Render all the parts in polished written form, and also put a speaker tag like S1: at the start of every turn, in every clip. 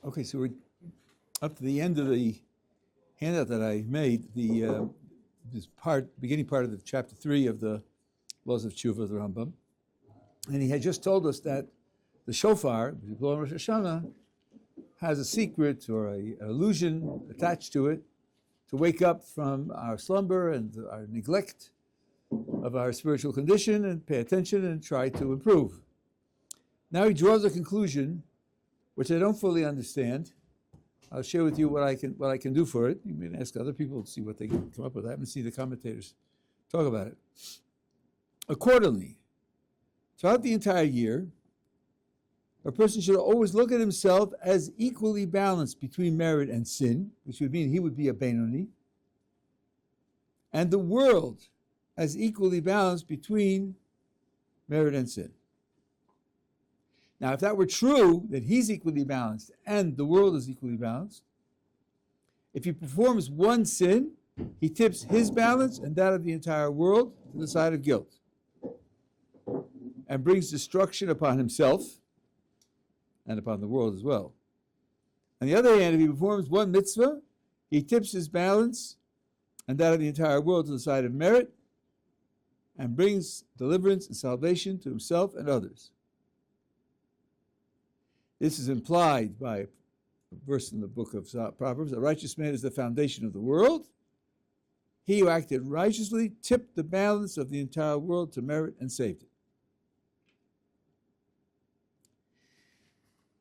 S1: Okay, so we're up to the end of the handout that I made, this beginning part of the chapter 3 of the Laws of Tshuvah, the Rambam. And he had just told us that the shofar, which we call Rosh Hashanah, has a secret or an illusion attached to it to wake up from our slumber and our neglect of our spiritual condition and pay attention and try to improve. Now he draws a conclusion, which I don't fully understand. I'll share with you what I can do for it. You may ask other people to see what they can come up with. I haven't seen the commentators talk about it. Accordingly, throughout the entire year, a person should always look at himself as equally balanced between merit and sin, which would mean he would be a Benoni, and the world as equally balanced between merit and sin. Now, if that were true, that he's equally balanced and the world is equally balanced, if he performs one sin, he tips his balance and that of the entire world to the side of guilt and brings destruction upon himself and upon the world as well. On the other hand, if he performs one mitzvah, he tips his balance and that of the entire world to the side of merit and brings deliverance and salvation to himself and others. This is implied by a verse in the book of Proverbs: a righteous man is the foundation of the world. He who acted righteously tipped the balance of the entire world to merit and saved it.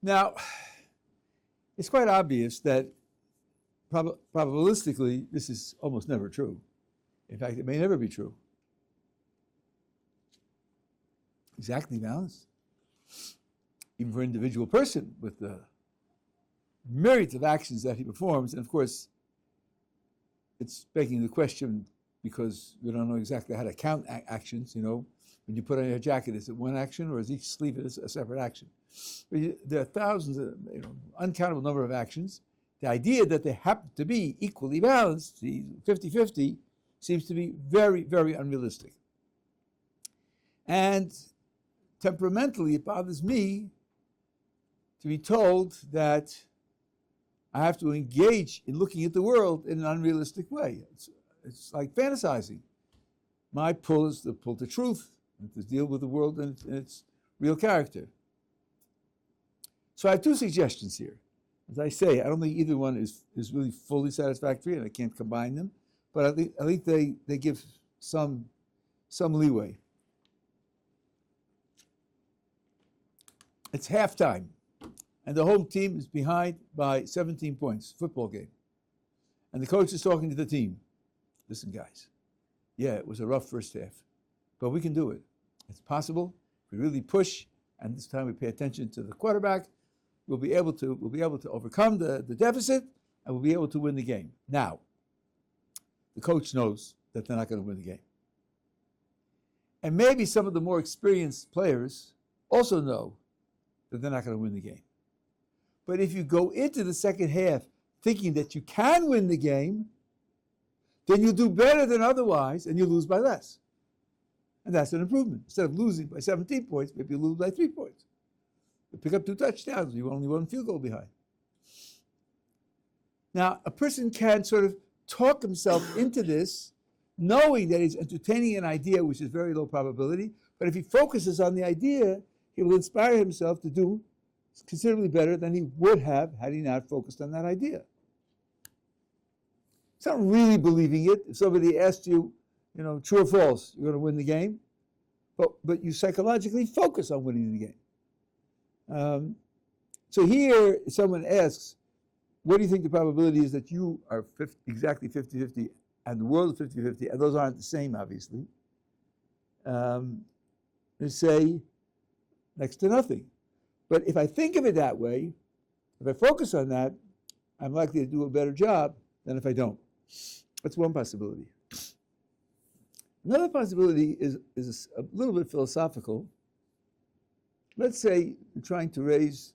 S1: Now, it's quite obvious that probabilistically this is almost never true. In fact, it may never be true. Exactly balanced. Even for an individual person with the myriads of actions that he performs. And of course, it's begging the question, because we don't know exactly how to count actions, when you put on your jacket, is it one action or is each sleeve a separate action? There are thousands of, uncountable number of actions. The idea that they happen to be equally balanced, the 50-50, seems to be very, very unrealistic. And temperamentally, it bothers me to be told that I have to engage in looking at the world in an unrealistic way. It's like fantasizing. My pull is the pull to truth, and to deal with the world in its real character. So I have two suggestions here. As I say, I don't think either one is really fully satisfactory, and I can't combine them, but I think they give some leeway. It's halftime, and the home team is behind by 17 points, football game. And the coach is talking to the team. Listen, guys, yeah, it was a rough first half, but we can do it. It's possible. If we really push, and this time we pay attention to the quarterback, we'll be able to overcome the deficit, and we'll be able to win the game. Now, the coach knows that they're not going to win the game. And maybe some of the more experienced players also know that they're not going to win the game. But if you go into the second half thinking that you can win the game, then you'll do better than otherwise, and you lose by less. And that's an improvement. Instead of losing by 17 points, maybe you lose by 3 points. You pick up 2 touchdowns, you're only 1 field goal behind. Now, a person can sort of talk himself into this, knowing that he's entertaining an idea which is very low probability, but if he focuses on the idea, he will inspire himself to do considerably better than he would have had he not focused on that idea. It's not really believing it. If somebody asked you, true or false, you're going to win the game, but you psychologically focus on winning the game. So here, someone asks, what do you think the probability is that you are exactly 50-50 and the world is 50-50, and those aren't the same, obviously? They say next to nothing. But if I think of it that way, if I focus on that, I'm likely to do a better job than if I don't. That's one possibility. Another possibility is a little bit philosophical. Let's say you're trying to raise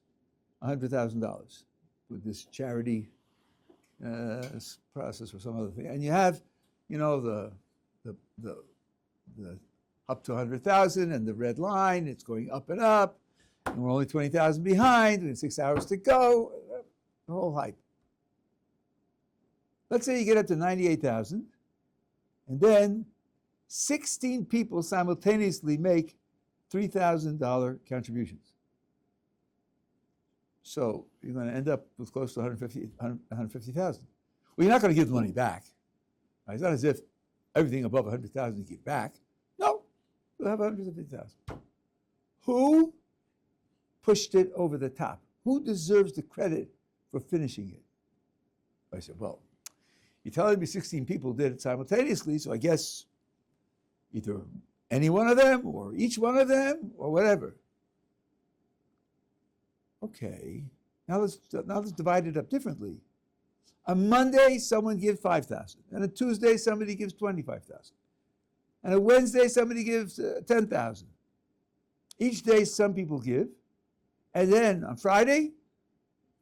S1: $100,000 with this charity process or some other thing, and you have, the up to 100,000 and the red line, it's going up and up, and we're only 20,000 behind, we have 6 hours to go. the whole hype. Let's say you get up to 98,000, and then 16 people simultaneously make $3,000 contributions. So you're going to end up with close to 150,000. Well, you're not going to give the money back. Right? It's not as if everything above 100,000 you give back. No, you'll have 150,000. Who pushed it over the top? Who deserves the credit for finishing it? I said, well, you're telling me 16 people did it simultaneously, so I guess either any one of them or each one of them or whatever. Okay, now let's divide it up differently. On Monday, someone gives 5,000, and on Tuesday, somebody gives 25,000, and on Wednesday, somebody gives 10,000. Each day, some people give, and then on Friday,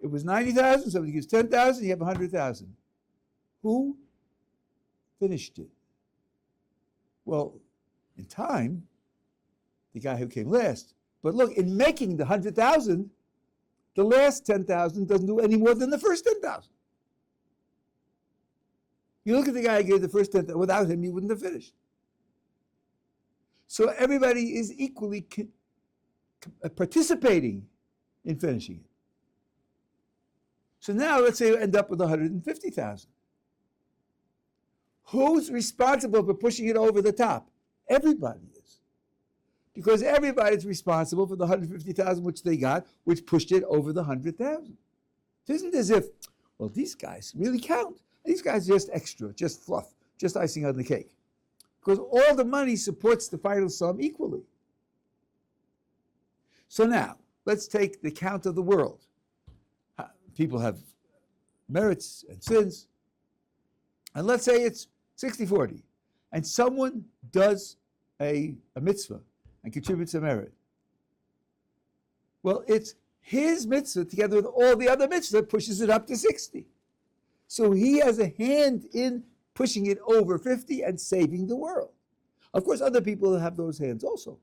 S1: it was 90,000. Somebody gives 10,000. You have 100,000. Who finished it? Well, in time, the guy who came last. But look, in making the 100,000, the last 10,000 doesn't do any more than the first 10,000. You look at the guy who gave the first 10,000. Without him, you wouldn't have finished. So everybody is equally participating in finishing it. So now let's say you end up with 150,000. Who's responsible for pushing it over the top? Everybody is. Because everybody's responsible for the 150,000 which they got, which pushed it over the 100,000. It isn't as if, well, these guys really count. These guys are just extra, just fluff, just icing on the cake. Because all the money supports the final sum equally. So now, let's take the count of the world. People have merits and sins. And let's say it's 60-40. And someone does a mitzvah and contributes a merit. Well, it's his mitzvah together with all the other mitzvahs that pushes it up to 60. So he has a hand in pushing it over 50 and saving the world. Of course, other people have those hands also.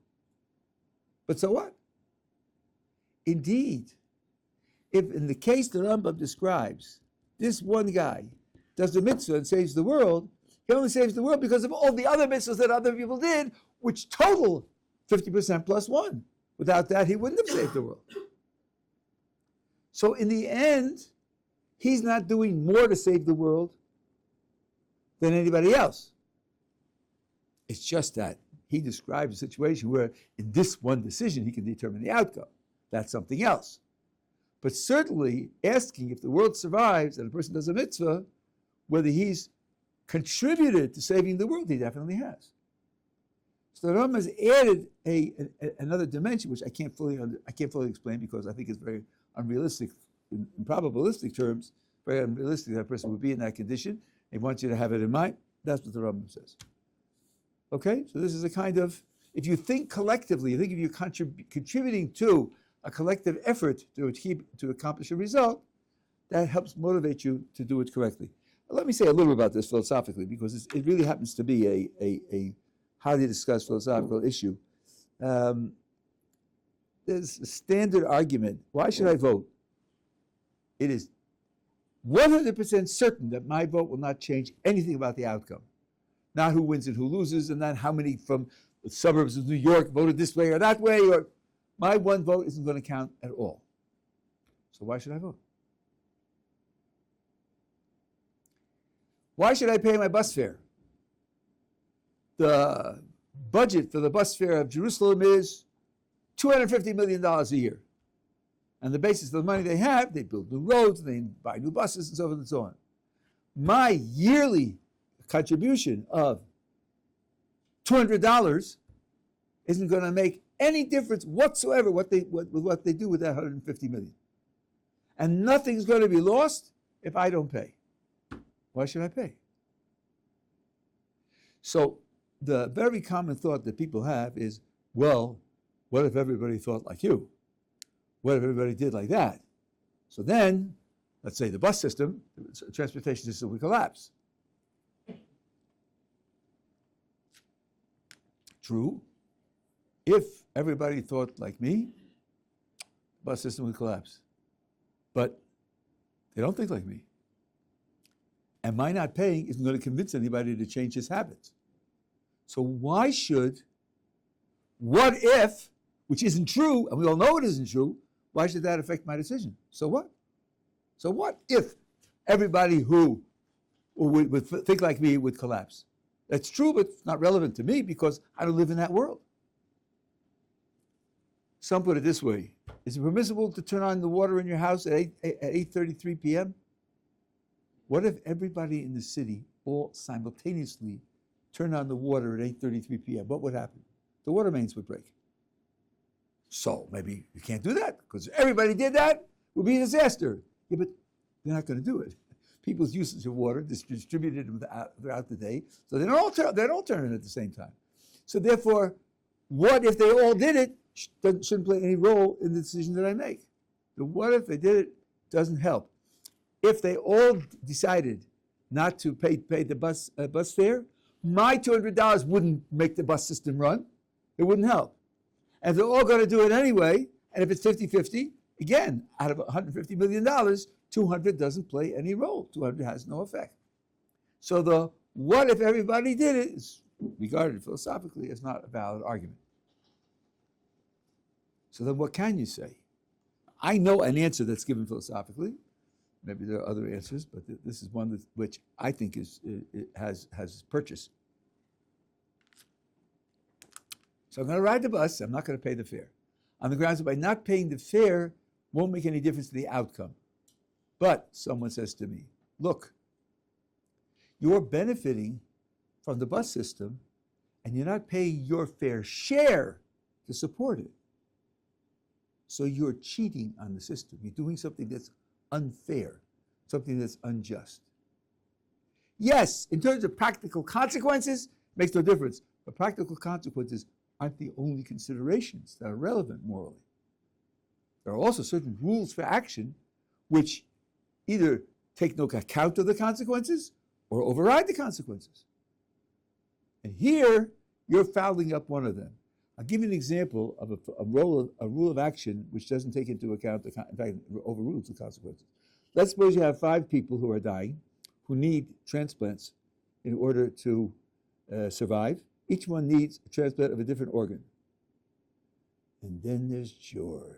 S1: But so what? Indeed, if in the case the Rambam describes, this one guy does the mitzvah and saves the world, he only saves the world because of all the other mitzvahs that other people did, which total 50% plus one. Without that, he wouldn't have saved the world. So in the end, he's not doing more to save the world than anybody else. It's just that he describes a situation where in this one decision, he can determine the outcome. That's something else. But certainly asking if the world survives and a person does a mitzvah, whether he's contributed to saving the world, he definitely has. So the Rambam has added another dimension, which I can't fully explain because I think it's very unrealistic, in probabilistic terms, very unrealistic that a person would be in that condition. He wants you to have it in mind. That's what the Rambam says. Okay, so this is a kind of, if you think collectively, you think if you're contributing to a collective effort to accomplish a result, that helps motivate you to do it correctly. Let me say a little about this philosophically, because it really happens to be a highly discussed philosophical issue. There's a standard argument, why should I vote? It is 100% certain that my vote will not change anything about the outcome. Not who wins and who loses, and not how many from the suburbs of New York voted this way or that way, or my one vote isn't going to count at all. So why should I vote? Why should I pay my bus fare? The budget for the bus fare of Jerusalem is $250 million a year. And the basis of the money they have, they build new roads, they buy new buses, and so forth and so on. My yearly contribution of $200 isn't going to make any difference whatsoever with what they do with that $150 million. And nothing's going to be lost if I don't pay. Why should I pay? So the very common thought that people have is, well, what if everybody thought like you? What if everybody did like that? So then, let's say the bus system, the transportation system would collapse. True. If everybody thought like me, the bus system would collapse. But They don't think like me. And my not paying isn't going to convince anybody to change his habits. So why should, what if, which isn't true, and we all know it isn't true, why should that affect my decision? So what? So what if everybody who would think like me would collapse? That's true, but it's not relevant to me because I don't live in that world. Some put it this way. Is it permissible to turn on the water in your house at 8:33 p.m.? What if everybody in the city all simultaneously turned on the water at 8:33 p.m.? What would happen? The water mains would break. So maybe you can't do that because if everybody did that, it would be a disaster. Yeah, but they're not going to do it. People's usage of water is distributed throughout the day, so they don't all turn it at the same time. So therefore, what if they all did it? Shouldn't play any role in the decision that I make. The what if they did it doesn't help. If they all decided not to pay the bus fare, my $200 wouldn't make the bus system run. It wouldn't help. And if they're all going to do it anyway, and if it's 50-50, again, out of $150 million, 200 doesn't play any role. 200 has no effect. So the what if everybody did it is regarded philosophically as not a valid argument. So then what can you say? I know an answer that's given philosophically. Maybe there are other answers, but this is one which I think has purchase. So I'm going to ride the bus. I'm not going to pay the fare. On the grounds that by not paying the fare won't make any difference to the outcome. But someone says to me, look, you're benefiting from the bus system and you're not paying your fair share to support it. So you're cheating on the system. You're doing something that's unfair, something that's unjust. Yes, in terms of practical consequences, it makes no difference. But practical consequences aren't the only considerations that are relevant morally. There are also certain rules for action which either take no account of the consequences or override the consequences. And here, you're fouling up one of them. I'll give you an example of a rule of action which doesn't take into account, in fact, overrules the consequences. Let's suppose you have 5 people who are dying, who need transplants in order to survive. Each one needs a transplant of a different organ. And then there's George.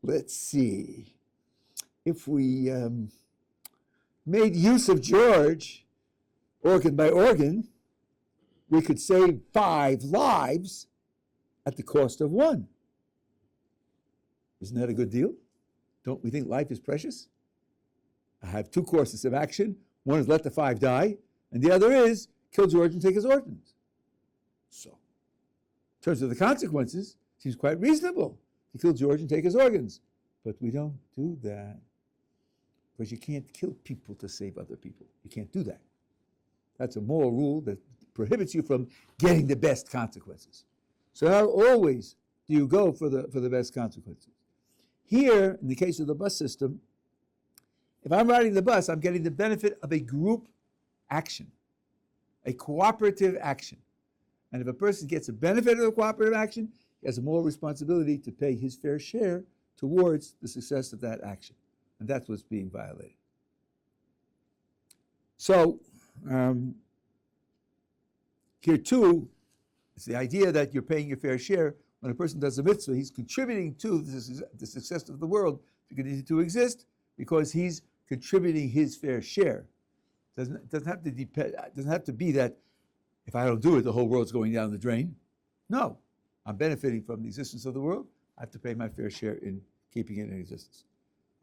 S1: Let's see. If we made use of George, organ by organ, we could save 5 lives at the cost of 1. Isn't that a good deal? Don't we think life is precious? I have 2 courses of action. One is let the 5 die, and the other is kill George and take his organs. So, in terms of the consequences, it seems quite reasonable to kill George and take his organs. But we don't do that. Because you can't kill people to save other people. You can't do that. That's a moral rule that prohibits you from getting the best consequences. So how always do you go for the best consequences? Here, in the case of the bus system, if I'm riding the bus, I'm getting the benefit of a group action, a cooperative action. And if a person gets a benefit of the cooperative action, he has a moral responsibility to pay his fair share towards the success of that action. And that's what's being violated. So, here too, it's the idea that you're paying your fair share. When a person does a mitzvah, he's contributing to the success of the world to continue to exist because he's contributing his fair share. Doesn't have to be that if I don't do it, the whole world's going down the drain. No, I'm benefiting from the existence of the world. I have to pay my fair share in keeping it in existence.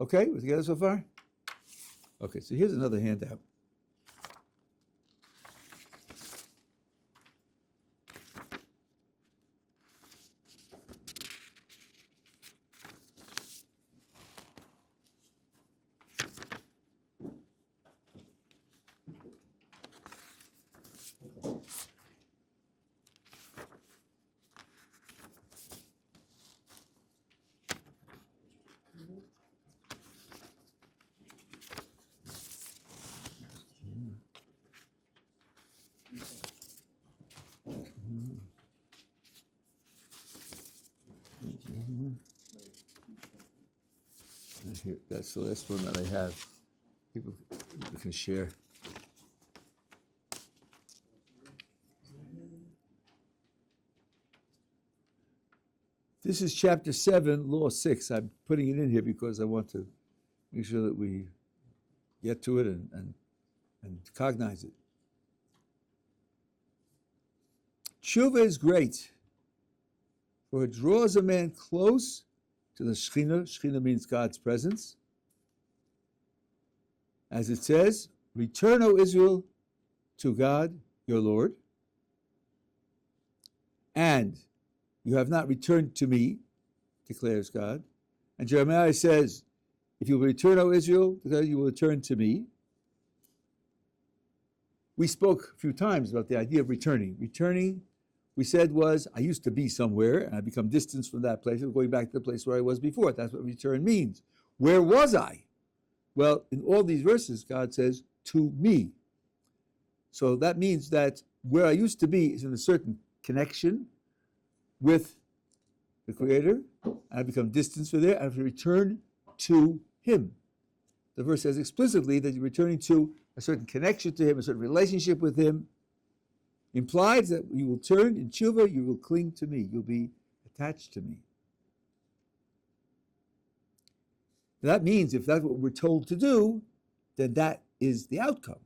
S1: Okay, we're together so far? Okay, so here's another handout. Here, that's the last one that I have. People can share. This is chapter 7, law 6. I'm putting it in here because I want to make sure that we get to it and cognize it. Tshuvah is great, for it draws a man close to the Shekhinah. Shekhinah means God's presence. As it says, return, O Israel, to God, your Lord. And you have not returned to me, declares God. And Jeremiah says, if you will return, O Israel, you will return to me. We spoke a few times about the idea of returning. Returning, we said, was I used to be somewhere and I become distanced from that place. I'm going back to the place where I was before. That's what return means. Where was I? Well, in all these verses, God says, to me. So that means that where I used to be is in a certain connection with the Creator. I become distanced from there. I have to return to Him. The verse says explicitly that you're returning to a certain connection to Him, a certain relationship with Him. Implies that you will turn in Tshuvah, you will cling to me, you'll be attached to me. That means if that's what we're told to do, then that is the outcome.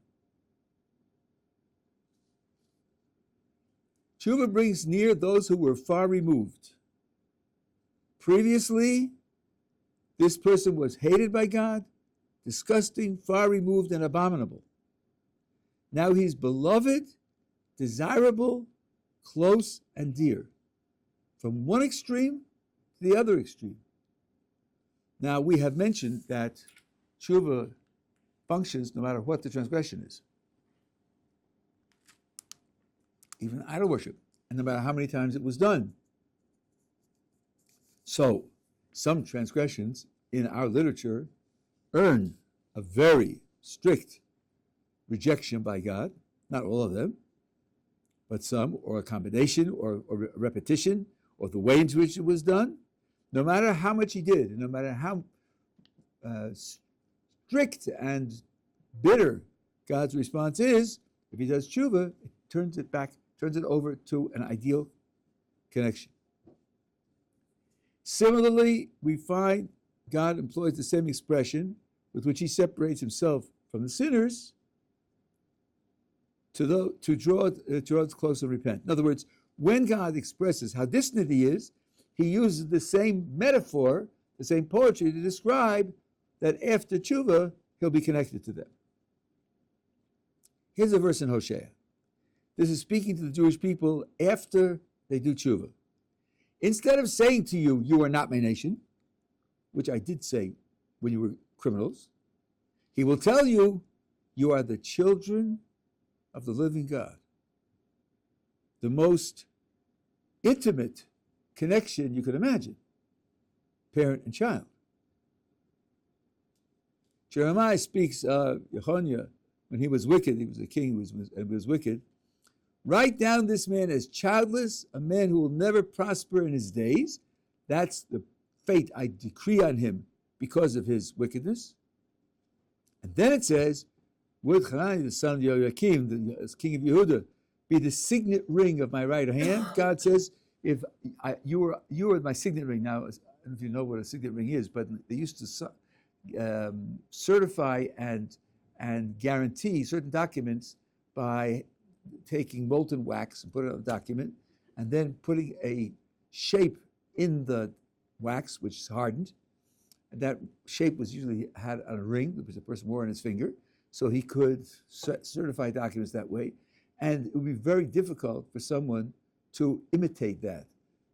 S1: Tshuvah brings near those who were far removed. Previously, this person was hated by God, disgusting, far removed, and abominable. Now he's beloved, desirable, close, and dear. From one extreme to the other extreme. Now, we have mentioned that Tshuvah functions no matter what the transgression is. Even idol worship, and no matter how many times it was done. So, some transgressions in our literature earn a very strict rejection by God, not all of them, but some, or a combination, or a repetition, or the way in which it was done. No matter how much he did, and no matter how strict and bitter God's response is, if he does Tshuvah, it turns it over to an ideal connection. Similarly, we find God employs the same expression with which he separates himself from the sinners to draw us close and repent. In other words, when God expresses how distant he is, he uses the same metaphor, the same poetry to describe that after Tshuvah, he'll be connected to them. Here's a verse in Hosea. This is speaking to the Jewish people after they do Tshuvah. Instead of saying to you, you are not my nation, which I did say when you were criminals, he will tell you, you are the children of the living God. The most intimate connection you could imagine, parent and child. Jeremiah speaks of Yehoiah when he was wicked. He was a king and was wicked. Write down this man as childless, a man who will never prosper in his days. That's the fate I decree on him because of his wickedness. And then it says, would Hanani, the son of Jehoiakim, the king of Yehuda, be the signet ring of my right hand? God says, if you were my signet ring. Now, I don't know if you know what a signet ring is, but they used to certify and guarantee certain documents by taking molten wax and put it on a document, and then putting a shape in the wax, which is hardened. And that shape was usually had on a ring, which the person wore on his finger, so he could certify documents that way. And it would be very difficult for someone to imitate that,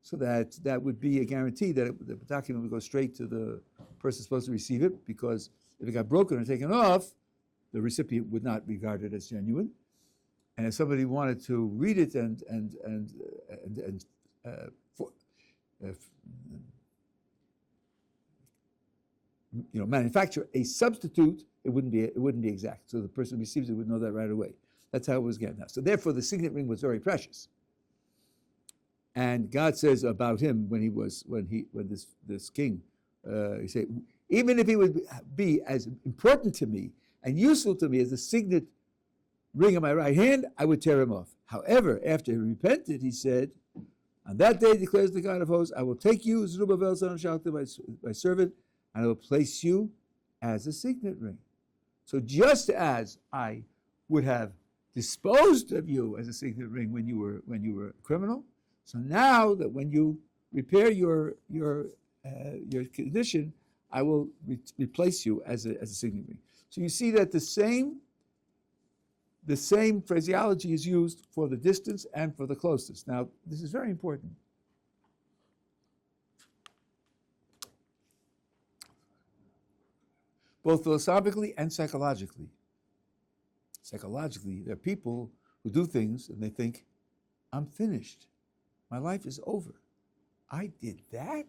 S1: so that would be a guarantee that the document would go straight to the person supposed to receive it, because if it got broken or taken off, the recipient would not regard it as genuine. And if somebody wanted to read it and manufacture a substitute, it wouldn't be exact. So the person who receives it would know that right away. That's how it was getting out. So therefore, the signet ring was very precious. And God says about him when this king, he said, even if he would be as important to me and useful to me as a signet ring on my right hand, I would tear him off. However, after he repented, he said, on that day declares the God of hosts, I will take you, Zerubbabel, son of Shealtiel, my servant, and I will place you as a signet ring. So just as I would have disposed of you as a signet ring when you were a criminal, so now that when you repair your condition, I will replace you as a signet ring. So you see that the same phraseology is used for the distance and for the closeness. Now, this is very important. Both philosophically and psychologically. Psychologically, there are people who do things and they think, I'm finished. My life is over. I did that?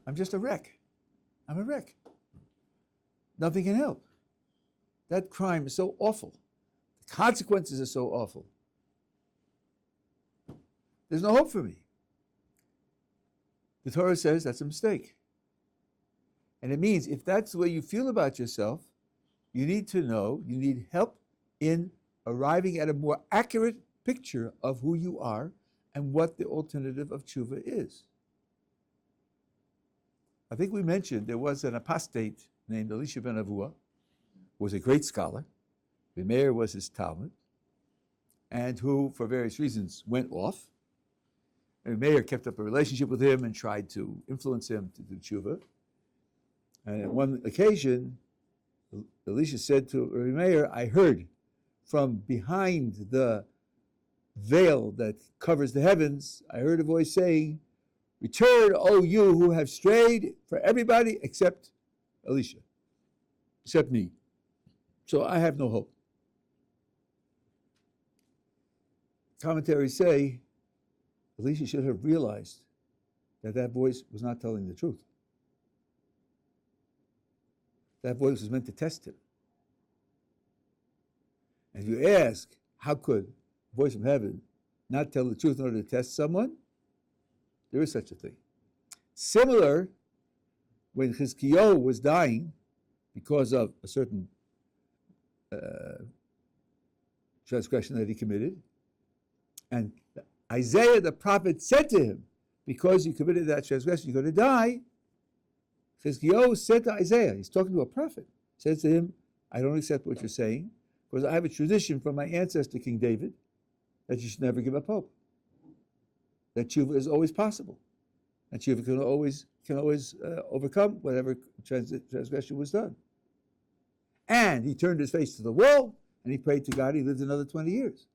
S1: I'm just a wreck. I'm a wreck. Nothing can help. That crime is so awful. The consequences are so awful. There's no hope for me. The Torah says that's a mistake. And it means if that's the way you feel about yourself, you need to know, you need help in arriving at a more accurate picture of who you are and what the alternative of Tshuvah is. I think we mentioned there was an apostate named Elisha ben Avua, who was a great scholar. The mayor was his Talmud, and who, for various reasons, went off. And the mayor kept up a relationship with him and tried to influence him to do Tshuvah. And on one occasion, Elisha said to Rabbi Meir, I heard from behind the veil that covers the heavens, I heard a voice saying, return, O you who have strayed, for everybody except Elisha, except me. So I have no hope. Commentaries say Elisha should have realized that that voice was not telling the truth. That voice was meant to test him. And if you ask, how could a voice from heaven not tell the truth in order to test someone? There is such a thing. Similar, when Chizkiyahu was dying because of a certain transgression that he committed, and Isaiah the prophet said to him, because you committed that transgression, you're going to die. Chizkiyahu said to Isaiah, he's talking to a prophet, says to him, I don't accept what you're saying, because I have a tradition from my ancestor, King David, that you should never give up hope. That Tshuvah is always possible. And Tshuvah can always overcome whatever transgression was done. And he turned his face to the wall, and he prayed to God, he lived another 20 years.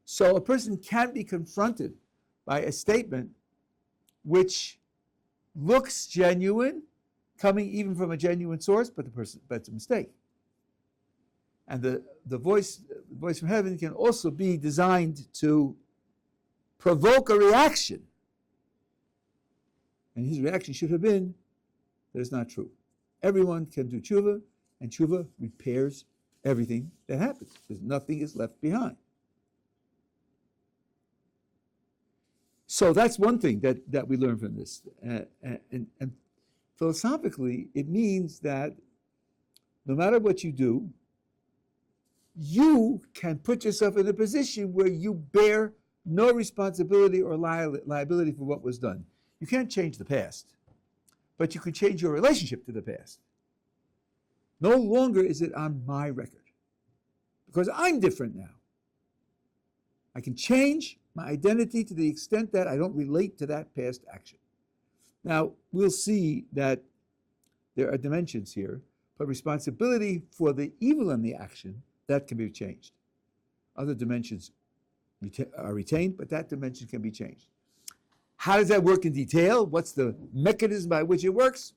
S1: So a person can be confronted by a statement which looks genuine, coming even from a genuine source, but it's a mistake. And the voice from heaven can also be designed to provoke a reaction. And his reaction should have been that it's not true. Everyone can do Tshuvah, and Tshuvah repairs everything that happens, because nothing is left behind. So that's one thing that we learn from this. And philosophically, it means that no matter what you do, you can put yourself in a position where you bear no responsibility or liability for what was done. You can't change the past, but you can change your relationship to the past. No longer is it on my record, because I'm different now. I can change my identity to the extent that I don't relate to that past action. Now, we'll see that there are dimensions here, but responsibility for the evil in the action, that can be changed. Other dimensions are retained, but that dimension can be changed. How does that work in detail? What's the mechanism by which it works?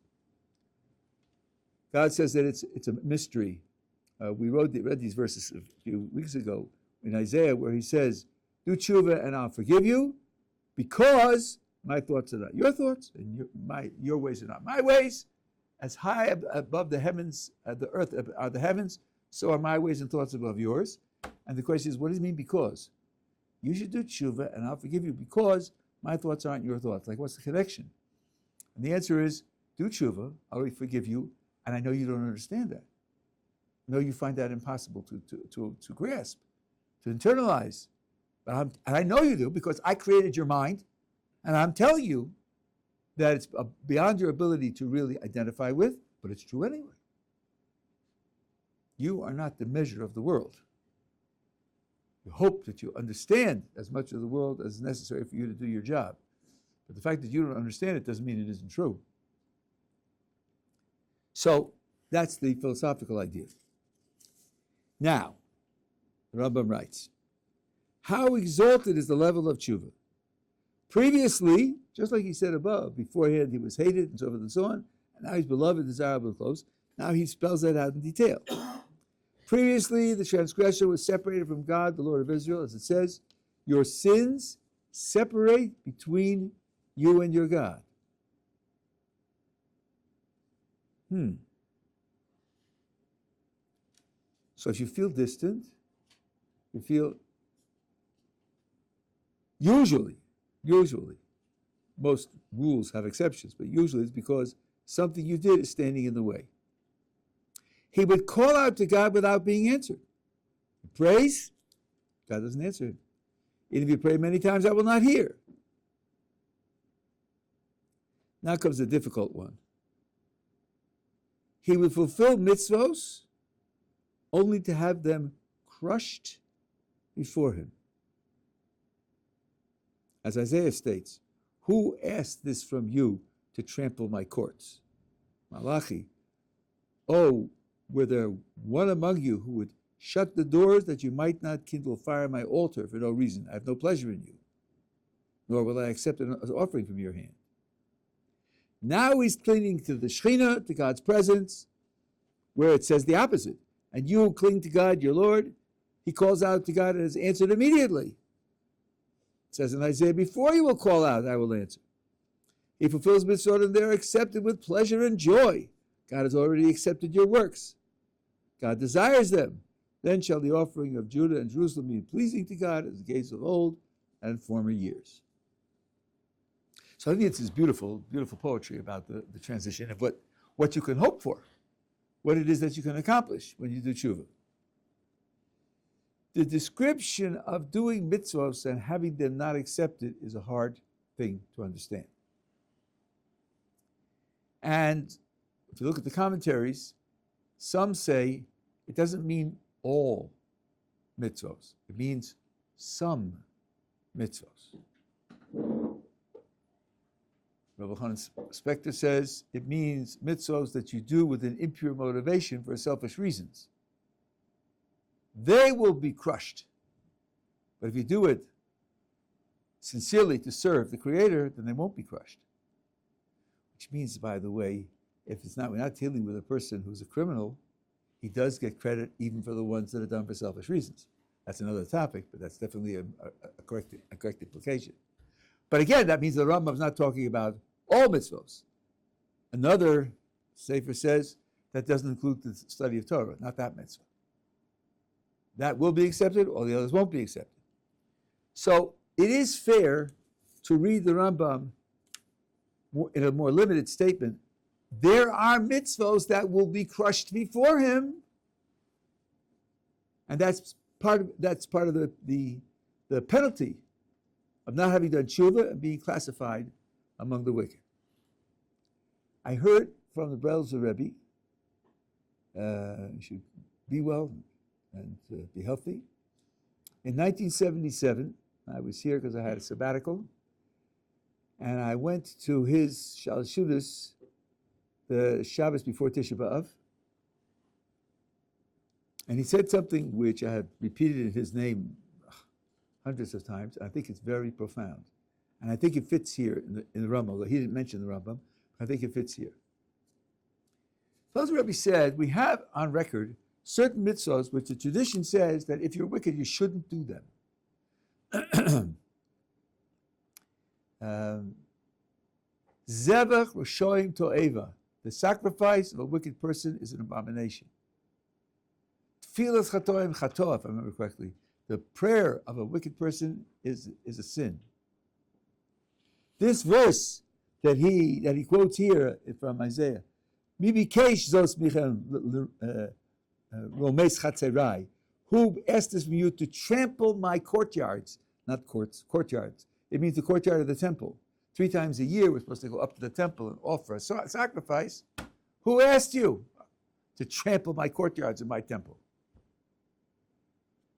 S1: God says that it's a mystery. We read these verses a few weeks ago in Isaiah, where he says, do Tshuvah and I'll forgive you, because my thoughts are not your thoughts, and your ways are not my ways. As high above the heavens, the earth are the heavens, so are my ways and thoughts above yours. And the question is, what does it mean because? You should do Tshuvah and I'll forgive you because my thoughts aren't your thoughts. Like, what's the connection? And the answer is, do tshuva, I will forgive you, and I know you don't understand that. I know you find that impossible to grasp, to internalize. And I know you do, because I created your mind, and I'm telling you that it's beyond your ability to really identify with, but it's true anyway. You are not the measure of the world. You hope that you understand as much of the world as necessary for you to do your job. But the fact that you don't understand it doesn't mean it isn't true. So that's the philosophical idea. Now, the Rambam writes, how exalted is the level of Tshuvah? Previously, just like he said above, beforehand he was hated and so forth and so on, and now he's beloved, desirable, and close. Now he spells that out in detail. Previously, the transgressor was separated from God, the Lord of Israel, as it says, your sins separate between you and your God. So if you feel distant, you feel, usually, most rules have exceptions, but usually it's because something you did is standing in the way. He would call out to God without being answered. He prays, God doesn't answer him. Even if you pray many times, I will not hear. Now comes the difficult one. He would fulfill mitzvos only to have them crushed before him. As Isaiah states, who asked this from you to trample my courts? Malachi, oh, were there one among you who would shut the doors that you might not kindle fire on my altar for no reason? I have no pleasure in you, nor will I accept an offering from your hand. Now he's clinging to the Shekhinah, to God's presence, where it says the opposite. And you cling to God, your Lord. He calls out to God and is answered immediately. It says in Isaiah, before you will call out, I will answer. He fulfills mitzvot and they are accepted with pleasure and joy. God has already accepted your works. God desires them. Then shall the offering of Judah and Jerusalem be pleasing to God as the days of old and former years. So I think it's this beautiful, beautiful poetry about the transition of what you can hope for, what it is that you can accomplish when you do Tshuvah. The description of doing mitzvahs and having them not accepted is a hard thing to understand. And if you look at the commentaries, some say it doesn't mean all mitzvahs. It means some mitzvahs. Rabbi Chanan Spector says it means mitzvahs that you do with an impure motivation for selfish reasons. They will be crushed. But if you do it sincerely to serve the Creator, then they won't be crushed. Which means, by the way, we're not dealing with a person who's a criminal, he does get credit even for the ones that are done for selfish reasons. That's another topic, but that's definitely a correct implication. But again, that means the Rambam is not talking about all mitzvahs. Another sefer says that doesn't include the study of Torah, not that mitzvah. That will be accepted, all the others won't be accepted. So it is fair to read the Rambam in a more limited statement. There are mitzvahs that will be crushed before him, and that's part of the penalty of not having done Tshuvah and being classified among the wicked. I heard from the brothers of Rabbi, you should be well and be healthy. In 1977, I was here because I had a sabbatical, and I went to his Shalshudas the Shabbos before Tisha B'Av, and he said something which I have repeated in his name hundreds of times. I think it's very profound, and I think it fits here in the Rambam. Although he didn't mention the Rambam, I think it fits here. Father Rabbi said we have on record certain mitzvahs which the tradition says that if you're wicked, you shouldn't do them. Zevach Roshoim To'eva. The sacrifice of a wicked person is an abomination. Tfilas Chatoim Chatoa, if I remember correctly. The prayer of a wicked person is a sin. This verse that he quotes here from Isaiah. Mibi kesh zos michem romes chatzerai. Who asked this from you to trample my courtyards, not courts, courtyards. It means the courtyard of the temple. 3 times a year we're supposed to go up to the temple and offer a sacrifice. Who asked you to trample my courtyards in my temple?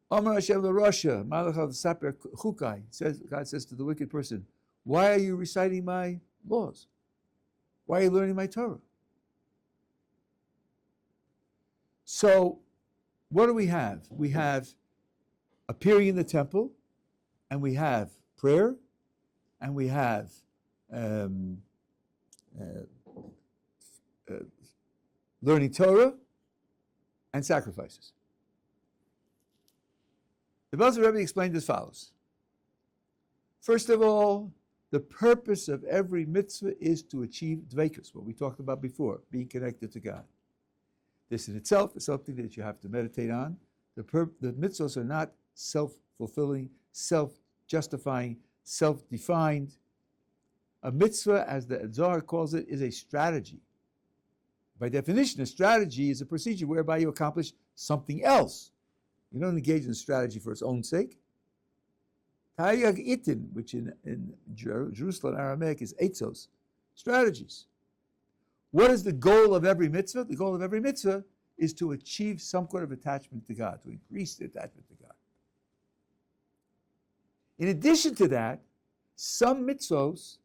S1: Amar Hashem l'Rosha, Malach al-Saper Chukai, God says to the wicked person, why are you reciting my laws? Why are you learning my Torah? So, what do we have? We have appearing in the temple, and we have prayer, and we have learning Torah, and sacrifices. The Rabbi explained as follows. First of all, the purpose of every mitzvah is to achieve dveikus, what we talked about before, being connected to God. This in itself is something that you have to meditate on. The mitzvahs are not self-fulfilling, self-justifying, self-defined. A mitzvah, as the Zohar calls it, is a strategy. By definition, a strategy is a procedure whereby you accomplish something else. You don't engage in a strategy for its own sake. Taryag itin, which in Jerusalem Aramaic is etzos, strategies. What is the goal of every mitzvah? The goal of every mitzvah is to achieve some kind of attachment to God, to increase the attachment to God. In addition to that, some mitzvahs,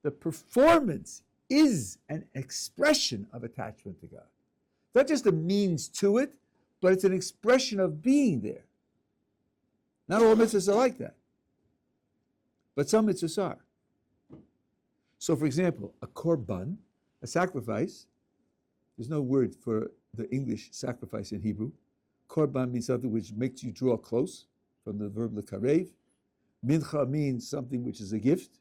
S1: the performance is an expression of attachment to God. Not just a means to it, but it's an expression of being there. Not all mitzvahs are like that, but some mitzvahs are. So, for example, a korban, a sacrifice, there's no word for the English sacrifice in Hebrew. Korban means something which makes you draw close, from the verb lekarev. Mincha means something which is a gift.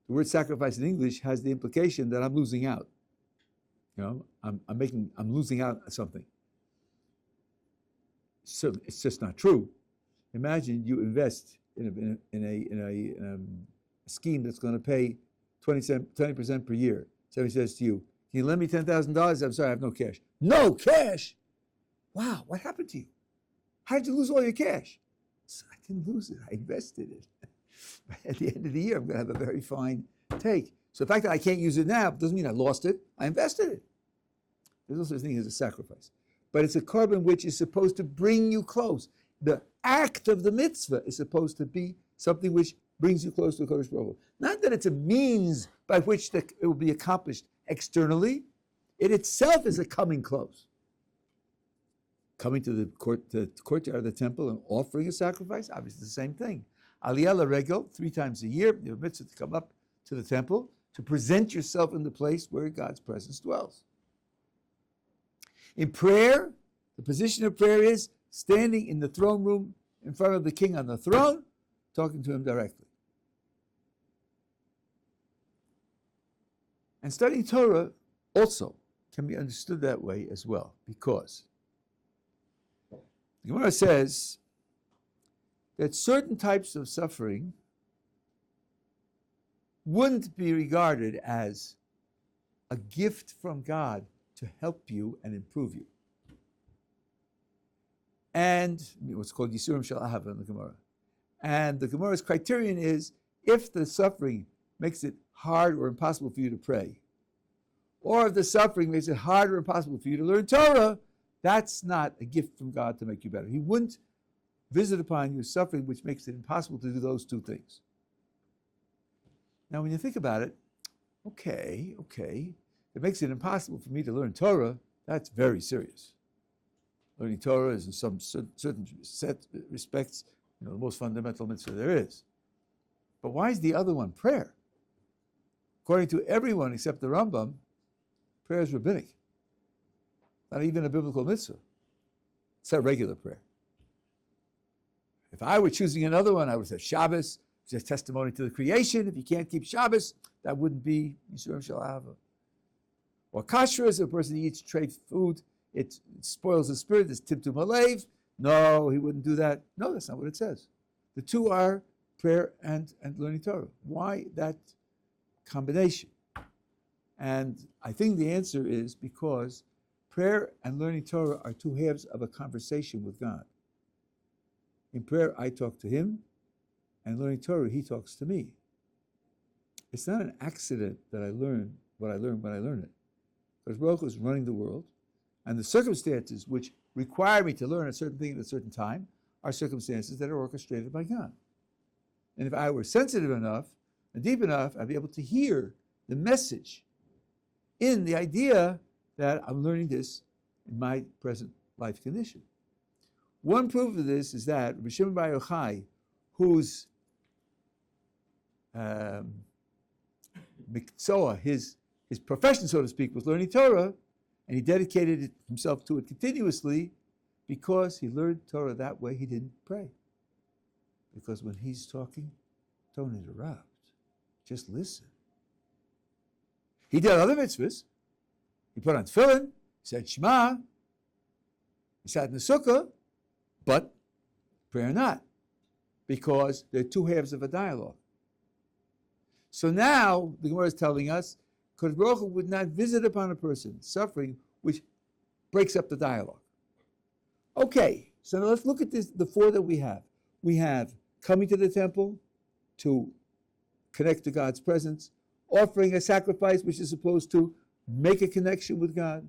S1: The word sacrifice in English has the implication that I'm losing out. You know, I'm losing out on something. So it's just not true. Imagine you invest in a scheme that's going to pay 20% per year. Somebody says to you, "Can you lend me $10,000?" I'm sorry, I have no cash. No cash? Wow, what happened to you? How did you lose all your cash? So I didn't lose it. I invested it. At the end of the year, I'm going to have a very fine take. So the fact that I can't use it now doesn't mean I lost it. I invested it. There's no such thing as a sacrifice. But it's a korban which is supposed to bring you close. The act of the mitzvah is supposed to be something which brings you close to the Kodesh Baruch Hu. Not that it's a means by which it will be accomplished externally. It itself is a coming close. Coming to the courtyard of the temple and offering a sacrifice, obviously the same thing. Aliyah l'regel, 3 times a year, you have mitzvah to come up to the temple to present yourself in the place where God's presence dwells. In prayer, the position of prayer is standing in the throne room in front of the king on the throne, talking to him directly. And studying Torah also can be understood that way as well, because the Gemara says that certain types of suffering wouldn't be regarded as a gift from God to help you and improve you. And what's called Yisurim Shel Ahava in the Gemara. And the Gemara's criterion is, if the suffering makes it hard or impossible for you to pray, or if the suffering makes it hard or impossible for you to learn Torah, that's not a gift from God to make you better. He wouldn't visit upon you suffering which makes it impossible to do those 2 things. Now, when you think about it, okay, it makes it impossible for me to learn Torah, that's very serious. Learning Torah is in some certain respects, the most fundamental mitzvah there is. But why is the other one prayer? According to everyone except the Rambam, prayer is rabbinic. Not even a biblical mitzvah. It's a regular prayer. If I were choosing another one, I would say Shabbos, just testimony to the creation. If you can't keep Shabbos, that wouldn't be Yisurim Shel Ahava. Or kashrus, a person who eats trade food, it spoils the spirit, it's timtum halev. No, he wouldn't do that. No, that's not what it says. The 2 are prayer and learning Torah. Why that combination? And I think the answer is because prayer and learning Torah are two halves of a conversation with God. In prayer, I talk to him, and learning Torah, he talks to me. It's not an accident that I learn what I learn when I learn it. Because Baruch Hu is running the world, and the circumstances which require me to learn a certain thing at a certain time are circumstances that are orchestrated by God. And if I were sensitive enough and deep enough, I'd be able to hear the message in the idea that I'm learning this in my present life condition. One proof of this is that Rabbi Shimon Bar Yochai, whose mikzoah, his profession, so to speak, was learning Torah, and he dedicated himself to it continuously because he learned Torah that way. He didn't pray. Because when he's talking, don't interrupt. Just listen. He did other mitzvahs. He put on tefillin, he said Shema, he sat in the sukkah, but prayer not, because they're two halves of a dialogue. So now the Gemara is telling us, because Baruch Hu would not visit upon a person suffering which breaks up the dialogue. Okay, so now let's look at this, the four that we have. We have coming to the temple to connect to God's presence, offering a sacrifice which is supposed to make a connection with God,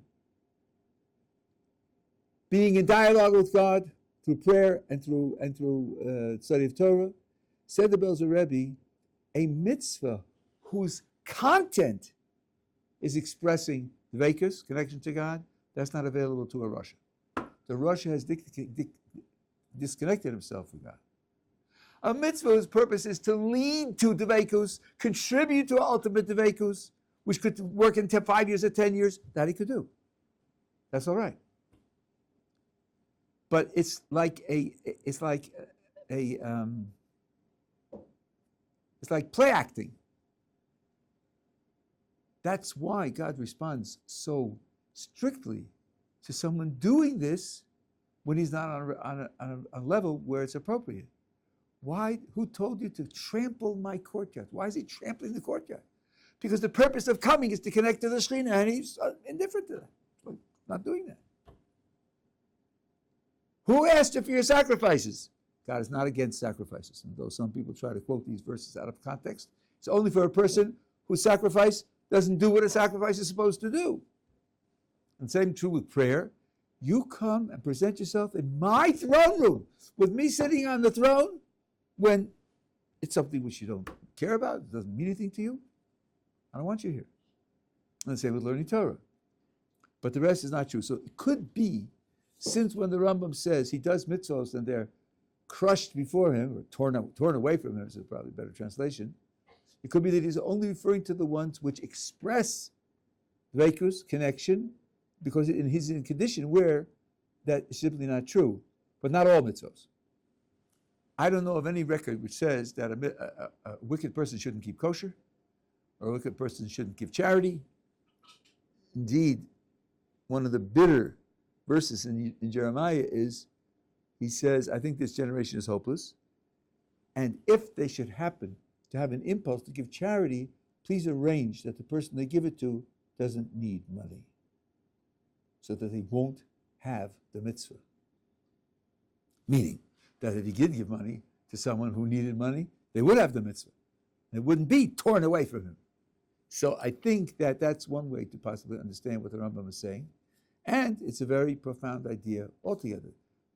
S1: being in dialogue with God through prayer and through study of Torah. Said the Belzer Rebbe, a mitzvah whose content is expressing dveikus, connection to God, that's not available to a Rasha. The Rasha has disconnected himself from God. A mitzvah whose purpose is to lead to dveikus, contribute to ultimate dveikus, which could work in 5 years or 10 years, that he could do. That's all right. But it's like play acting. That's why God responds so strictly to someone doing this when he's not on a level where it's appropriate. Why? Who told you to trample my courtyard? Why is he trampling the courtyard? Because the purpose of coming is to connect to the Shekhinah, and he's indifferent to that. So not doing that. Who asked you for your sacrifices? God is not against sacrifices. And though some people try to quote these verses out of context, it's only for a person whose sacrifice doesn't do what a sacrifice is supposed to do. And same true with prayer. You come and present yourself in my throne room with me sitting on the throne when it's something which you don't care about, it doesn't mean anything to you. I don't want you here. And the same with learning Torah. But the rest is not true. So it could be, since when the Rambam says he does mitzvos and they're crushed before him, or torn away from him, is probably a better translation, it could be that he's only referring to the ones which express dveikus, connection, because he's in a condition where that is simply not true. But not all mitzvos. I don't know of any record which says that a wicked person shouldn't keep kosher, or a wicked person shouldn't give charity. Indeed, one of the bitter verses in Jeremiah is, he says, I think this generation is hopeless, and if they should happen to have an impulse to give charity, please arrange that the person they give it to doesn't need money, so that they won't have the mitzvah. Meaning that if he did give money to someone who needed money, they would have the mitzvah. And it wouldn't be torn away from him. So I think that that's one way to possibly understand what the Rambam is saying. And it's a very profound idea altogether.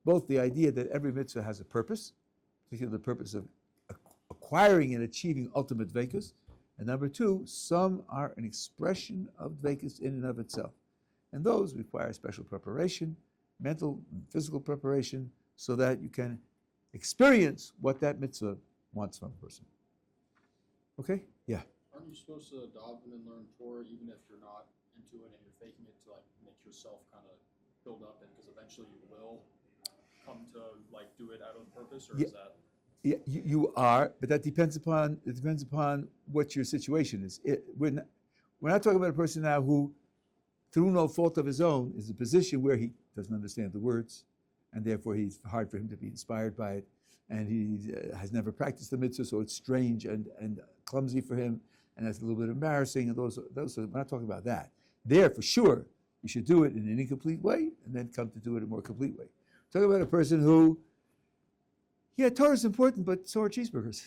S1: Both the idea that every mitzvah has a purpose, particularly the purpose of acquiring and achieving ultimate dveikus, and number two, some are an expression of dveikus in and of itself. And those require special preparation, mental and physical preparation, so that you can experience what that mitzvah wants from a person. Okay? Yeah.
S2: Aren't you supposed to daven and learn Torah even if you're not into it and you're faking it to like make yourself kind of build up, and because eventually you will come to like do it out of purpose, or is that?
S1: Yeah, you are, but that depends upon what your situation is. We're not talking about a person now who, through no fault of his own, is in a position where he doesn't understand the words, and therefore it's hard for him to be inspired by it, and he has never practiced the mitzvah, so it's strange and clumsy for him, and that's a little bit embarrassing, and those are, we're not talking about that. There, for sure, you should do it in an incomplete way, and then come to do it in a more complete way. Talk about a person who, Torah is important, but so are cheeseburgers.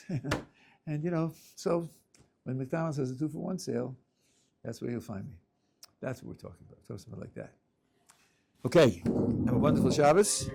S1: And, so when McDonald's has a 2-for-1 sale, that's where you'll find me. That's what we're talking about. Talk something like that. Okay, have a wonderful Shabbos.